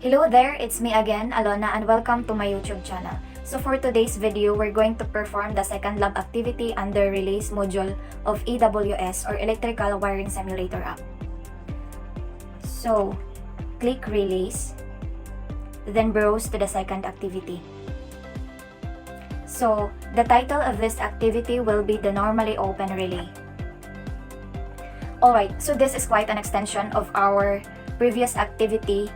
Hello there, it's me again, Alona, and welcome to my YouTube channel. So for today's video, we're going to perform the second lab activity under Relays module of EWS or Electrical Wiring Simulator app. So, click Relays, then browse to the second activity. So, the title of this activity will be the normally open relay. Alright, so this is quite an extension of our previous activity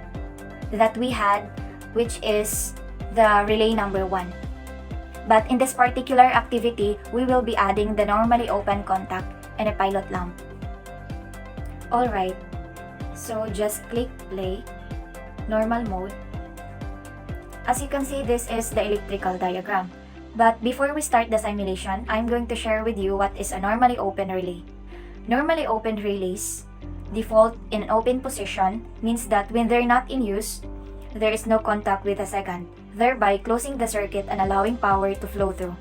that we had, which is the relay number 1. But in this particular activity, we will be adding the normally open contact and a pilot lamp. Alright, so just click play, normal mode. As you can see, this is the electrical diagram. But before we start the simulation, I'm going to share with you what is a normally open relay. Normally open relays default in an open position means that when they're not in use, there is no contact with the second, thereby closing the circuit and allowing power to flow through.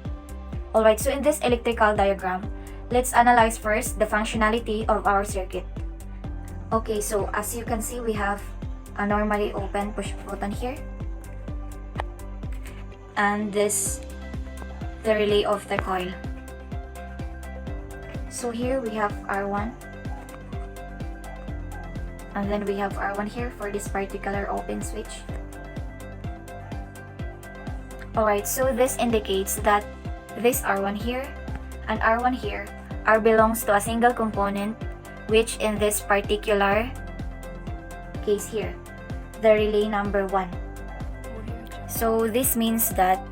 Alright, so in this electrical diagram, let's analyze first the functionality of our circuit. Okay, so as you can see, we have a normally open push button here. And this, the relay of the coil. So here we have R1. And then we have R1 here for this particular open switch. Alright, so this indicates that this R1 here and R1 here belongs to a single component, which in this particular case here, the relay number 1. So this means that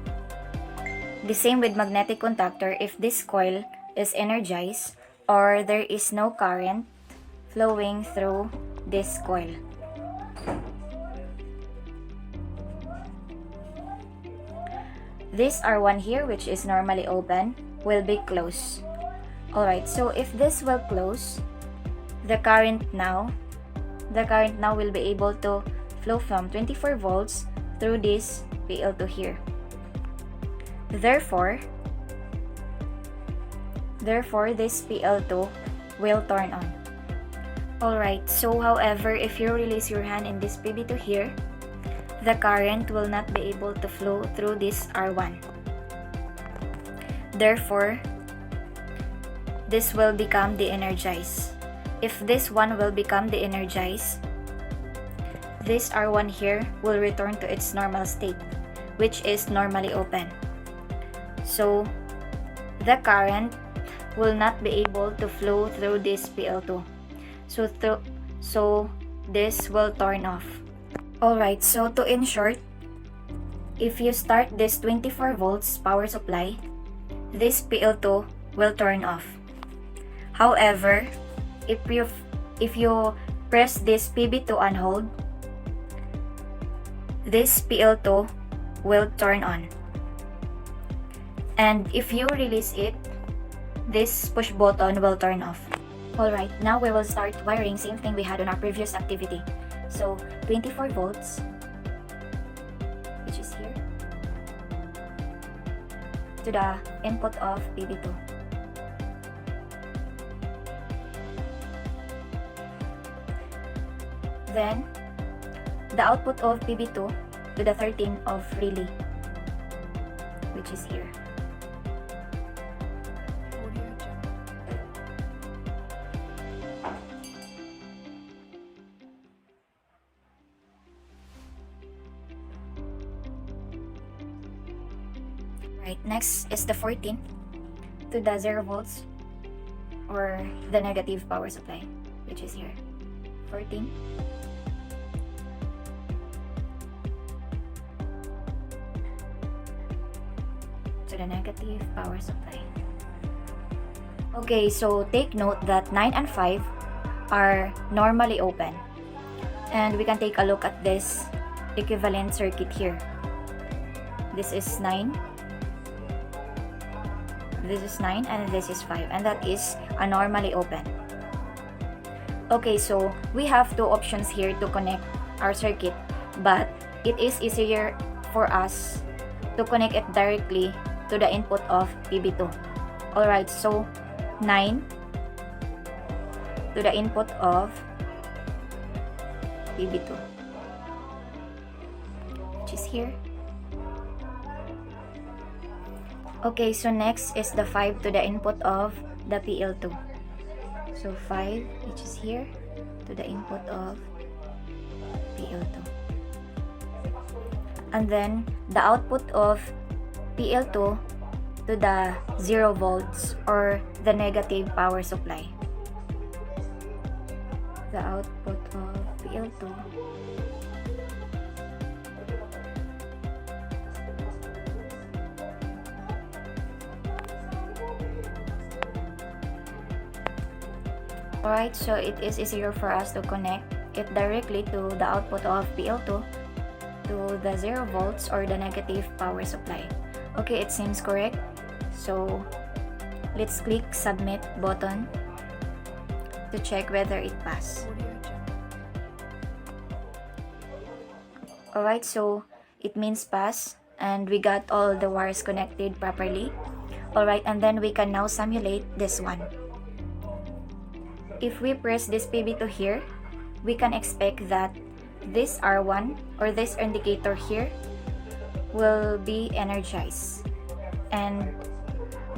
the same with magnetic contactor, if this coil is energized or there is no current flowing through this coil. This R1 here, which is normally open, will be closed. Alright, so if this will close, the current now will be able to flow from 24 volts through this PL2 here. Therefore, this PL2 will turn on. Alright, so however, if you release your hand in this PB2 here, the current will not be able to flow through this R1. Therefore, this will become de-energized. If this one will become de-energized, this R1 here will return to its normal state, which is normally open. So, the current will not be able to flow through this PL2. So this will turn off. Alright, so to in short, if you start this 24 volts power supply, this PL2 will turn off. However, if you press this PB2 on hold, this PL2 will turn on. And if you release it, this push button will turn off. Alright, now we will start wiring, same thing we had on our previous activity. So, 24 volts, which is here, to the input of PB2. Then, the output of PB2 to the 13 of relay, which is here. Right, next is the 14 to the 0 volts or the negative power supply, which is here. 14 to the negative power supply. Okay, so take note that 9 and 5 are normally open. And we can take a look at this equivalent circuit here. This is 9. This is 9 and this is 5, and that is a normally open. Okay, so we have two options here to connect our circuit, but it is easier for us to connect it directly to the input of PB2. Alright, so 9 to the input of PB2. here. Okay, so next is the 5 to the input of the PL2. So 5, which is here, to the input of PL2. And then the output of PL2 to the 0 volts or the negative power supply. The output of PL2 Alright, so it is easier for us to connect it directly to the output of PL2 to the 0 volts or the negative power supply. Okay, it seems correct. So let's click submit button to check whether it passed. Alright, so it means pass and we got all the wires connected properly. Alright, and then we can now simulate this one. If we press this PB2 here, we can expect that this R1 or this indicator here will be energized. And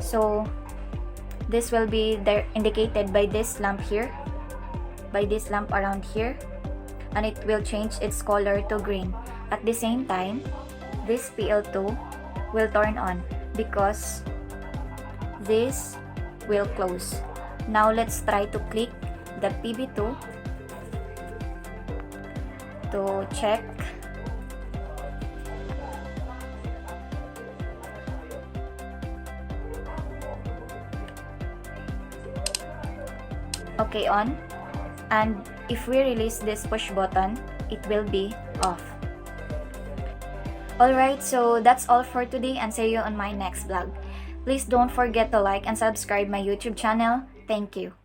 so this will be indicated by this lamp here, by this lamp around here, and it will change its color to green. At the same time, this PL2 will turn on because this will close. Now let's try to click the PB2 to check. Okay, on. And if we release this push button, it will be off. Alright, so that's all for today and see you on my next vlog. Please don't forget to like and subscribe my YouTube channel. Thank you.